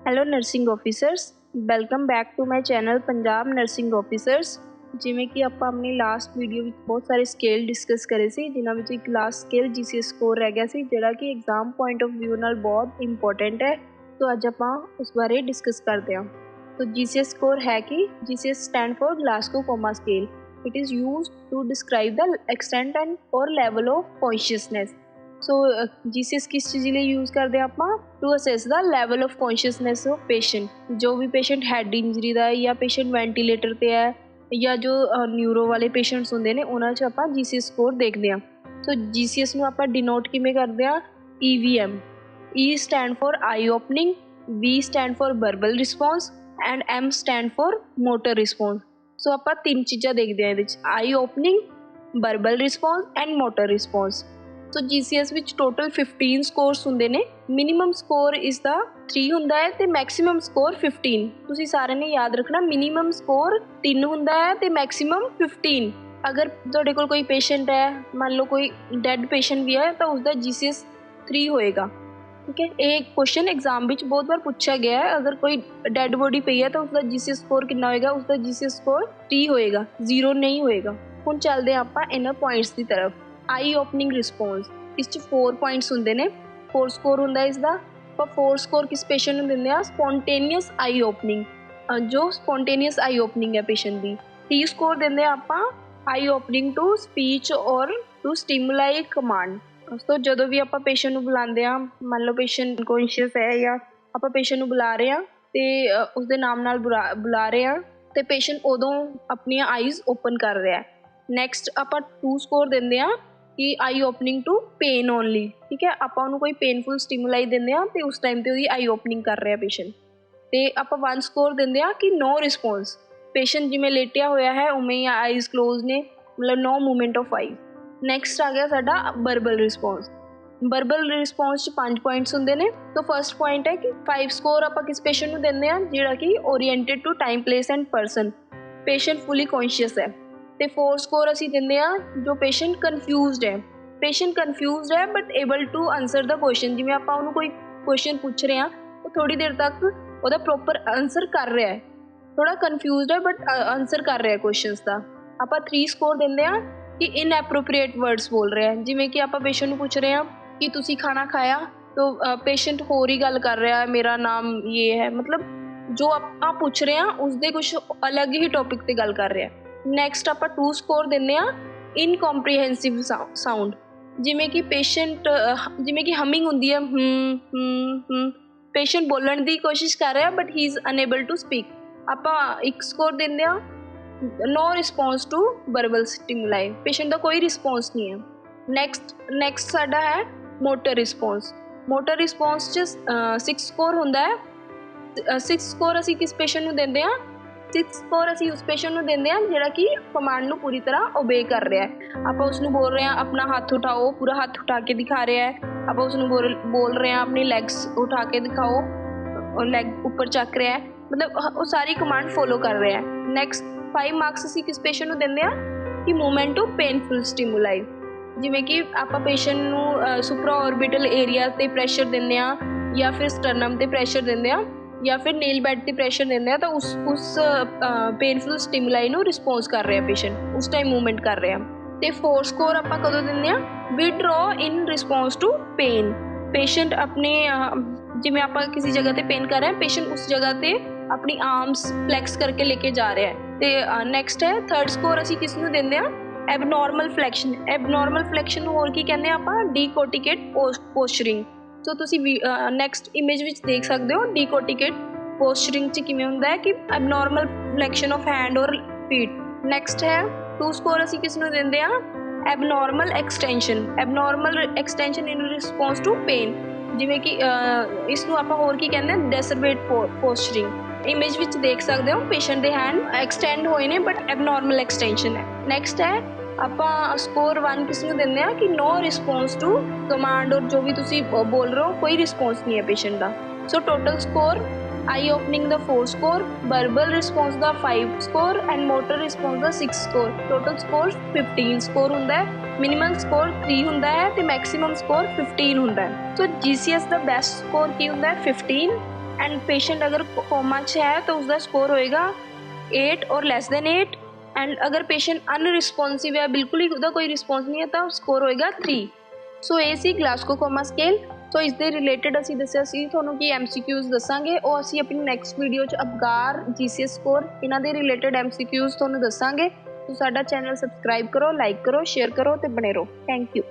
Hello nursing officers, welcome back to my channel Punjab nursing officers. ਜਿਵੇਂ ਕਿ ਆਪਾਂ ਆਪਣੀ ਲਾਸਟ ਵੀਡੀਓ ਵਿੱਚ ਬਹੁਤ ਸਾਰੇ ਸਕੇਲ ਡਿਸਕਸ ਕਰੇ ਸੀ, ਜਿਨ੍ਹਾਂ ਵਿੱਚ ਇੱਕ ਲਾਸਟ ਸਕੇਲ GCS ਸਕੋਰ ਰਹਿ ਗਿਆ ਸੀ, ਜਿਹੜਾ ਕਿ ਐਗਜ਼ਾਮ ਪੁਆਇੰਟ ਆਫ ਵਿਊ ਨਾਲ ਬਹੁਤ ਇੰਪੋਰਟੈਂਟ ਹੈ। ਸੋ ਅੱਜ ਆਪਾਂ ਉਸ ਬਾਰੇ ਡਿਸਕਸ ਕਰਦੇ ਹਾਂ। तो GCS ਸਕੋਰ ਹੈ ਕਿ GCS stand for Glasgow coma scale. It is use to describe the extent and or level of consciousness. So GCS किस चीज़ लिए यूज़ करते हैं आप? To assess the level of consciousness of patient. जो भी पेशेंट हैड इंजरी का है या पेशेंट वेंटीलेटर पर है या जो न्यूरो वाले पेशेंट्स होंगे ने उन्हां च आपां GCS स्कोर देखते हैं। सो GCS नूं आपां डिनोट किवें करते हैं? EVM। E stand for eye opening, V stand for verbal response and M stand for motor response. So आप तीन चीज़ा देखते हैं, eye opening, verbal response and motor response. So GCS विच टोटल 15 स्कोर्स होंगे ने। मिनीमम स्कोर इस दा 3 होंदा है ते मैक्सीमम स्कोर 15। तुसीं सारे ने याद रखना, मिनीमम स्कोर 3 होंदा है ते मैक्सीमम 15। अगर तुहाडे कोल कोई पेशेंट है, मान लो कोई डैड पेशेंट भी है, तो उसका GCS 3 होएगा। ठीक है, एक क्वेश्चन एग्जाम में बहुत बार पूछा गया है, अगर कोई डेड बॉडी पई है तो उसका GCS स्कोर कितना होएगा? उसका GCS स्कोर 3 होएगा, 0 नहीं होएगा। हुण चलते हैं आपां इन्हां पॉइंट्स की तरफ। आई ओपनिंग रिस्पॉन्स, इस 4 पॉइंट्स होंदे ने। 4 स्कोर होंदा इसदा। आपां 4 स्कोर किस पेशेंट नूं दिंदे आ? स्पॉन्टेनियस आई ओपनिंग, जो स्पॉन्टेनियस आई ओपनिंग है पेशेंट दी। 3 स्कोर दिंदे आपां आई ओपनिंग टू स्पीच और टू स्टिमुलाई कमांड। तो जो भी आप पेशेंट बुलाते हैं, मान लो पेशेंट कॉन्शियस है या आप पेशेंट बुला रहे हैं तो उसके नाम नाल बुला रहे हैं, तो पेशेंट उदों अपनी आईज ओपन कर रहा है। नैक्सट आप 2 स्कोर देंगे हैं कि आई ओपनिंग टू पेन ओनली। ठीक है, आप कोई पेनफुल स्टिमुलाई देंगे हैं तो उस टाइम पर आई ओपनिंग कर रहा है पेशेंट। तो आप 1 स्कोर देंगे हैं कि नो रिस्पॉन्स, पेशेंट जिमें लेटिया होया है उमें ही आईज क्लोज ने, मतलब no movement of eye. Next आ गया साडा verbal response. Verbal response 5 points होंगे ने। तो फर्स्ट पॉइंट है कि 5 स्कोर आप किस पेशेंट को देंगे हैं? जिहड़ा कि oriented to time place and person, patient fully conscious है। तो 4 स्कोर असी देंगे हैं जो पेशेंट कन्फ्यूज्ड है। पेशेंट कन्फ्यूज्ड है but able to answer the question. जिवें आप उन्होंने कोई क्वेश्चन पूछ रहे हैं तो थोड़ी देर तक वह प्रॉपर आंसर कर रहा है, थोड़ा कन्फ्यूज्ड है बट आंसर कर रहा है क्वेश्चन का। आप 3 स्कोर देंगे हैं कि इनएप्रोप्रिएट वर्ड्स बोल रहे हैं। जिमें कि आप पेशेंट को पूछ रहे हैं कि तुसी खाना खाया, तो पेशेंट होर ही गल कर रहा है, मेरा नाम ये है, मतलब जो आप पूछ रहे हैं उसके कुछ अलग ही टॉपिक पर गल कर रहे हैं। नैक्सट आप 2 स्कोर देंगे हैं इनकॉम्प्रीहेंसिव साउंड। जिमें कि पेशेंट जिमें कि हमिंग होंदी है, पेशेंट बोलने की कोशिश कर रहा है but he is unable to speak. आप 1 स्कोर देंगे हैं no response to verbal stimuli, patient का कोई रिस्पॉन्स नहीं है। नैक्सट साडा है motor response. Motor response 6 score होंदा है। 6 स्कोर असी किस पेशेंट को देंगे हैं? 6 स्कोर असी उस पेशेंट को देंगे हैं जिहड़ा कि कमांड नूं पूरी तरह ओबे कर रहा है। आप उसनूं बोल रहे हैं अपना हाथ उठाओ, पूरा हाथ उठा के दिखा रहा है। आप उसनूं बोल रहे हैं अपनी लैग्स उठा के दिखाओ, और लैग ऊपर चक रहा है, मतलब वो सारी कमांड फॉलो कर रहा है। नैक्सट 5 मार्क्स असी किस पेशेंट को देंगे हैं कि मूवमेंट टू पेनफुल स्टिमुलाई। जिमें कि आप पेशेंट नूं सुपरा ऑर्बिटल एरिया ते प्रेशर देंगे हैं या फिर स्टर्नम ते प्रेशर देंगे हैं या फिर नील बैड ते प्रेशर देंगे हैं, तो उस पेनफुल स्टिमुलाई नूं रिस्पॉन्स कर रहा है पेशेंट, उस टाइम मूवमेंट कर रहा है। तो 4 स्कोर आप कदों देंगे हैं? Withdraw in response to pain. Patient अपने जिमें आप किसी जगह पर पेन कर रहे हैं, पेशेंट उस जगह पर अपनी आर्म्स फ्लैक्स करके लेके जा रहा है। तो नैक्सट है 3rd स्कोर असी किस नूं देंगे हैं? Abnormal flexion. एबनॉर्मल फ्लैक्शन होर की कहते हैं आप? डीकोटिकेट पोस्चरिंग। तो तुसी नैक्सट इमेज विच देख सकते हो डीकोटिकेट पोस्चरिंग च किवें हुंदा है कि एबनॉर्मल फ्लैक्शन ऑफ हैंड और फीट। नैक्सट है 2 स्कोर असी किस नूं देंगे हैं? Abnormal extension. Abnormal extension in response to pain. जिमें कि इसनूं आप होर की कहते हैं? डेसरबेट पोस्चरिंग। इमेज विच देख सकते हो पेशेंट के हैंड एक्सटेंड होए ने बट एबनॉर्मल एक्सटेंशन है। नैक्सट है आप स्कोर 1 किस नूं देंगे हैं कि नो रिस्पॉन्स टू कमांड, और जो भी तुसी बोल रहे हो कोई रिस्पॉन्स नहीं है पेशेंट का। So total score I opening the 4 score, verbal response the 5 score and motor response the 6 score. Total score 15 score होंदा है। मिनिमम स्कोर 3 होंदा है ते मैक्सिमम स्कोर 15 होंदा है। सो GCS दा बेस्ट स्कोर की होंदा है 15, एंड पेशेंट अगर कोमा 'ਚ है तो उसका स्कोर होएगा 8 और ਲੈਸ ਦੈਨ 8 एंड अगर पेशेंट अनरिस्पॉन्सिव है बिल्कुल ही ਉਹਦਾ ਕੋਈ ਰਿਸਪੌਂਸ ਨਹੀਂ ਹੈ ਤਾਂ ਸਕੋਰ ਹੋਏਗਾ 3। ਸੋ ਇਹ ਸੀ ਗਲਾਸਗੋ ਕੋਮਾ ਸਕੇਲ। ਸੋ ਇਸ ਦੇ ਰਿਲੇਟਡ ਅਸੀਂ ਦੱਸਿਆ ਸੀ ਤੁਹਾਨੂੰ ਕਿ MCQs ਦੱਸਾਂਗੇ, ਉਹ ਅਸੀਂ ਆਪਣੀ ਨੈਕਸਟ ਵੀਡੀਓ 'ਚ ਅਬਗਾਰ GCS ਸਕੋਰ ਇਹਨਾਂ ਦੇ ਰਿਲੇਟਡ MCQs ਤੁਹਾਨੂੰ ਦੱਸਾਂਗੇ। ਸੋ ਸਾਡਾ ਚੈਨਲ ਸਬਸਕ੍ਰਾਈਬ ਕਰੋ, ਲਾਈਕ ਕਰੋ, ਸ਼ੇਅਰ ਕਰੋ ਤੇ ਬਣੇ ਰਹੋ। Thank you.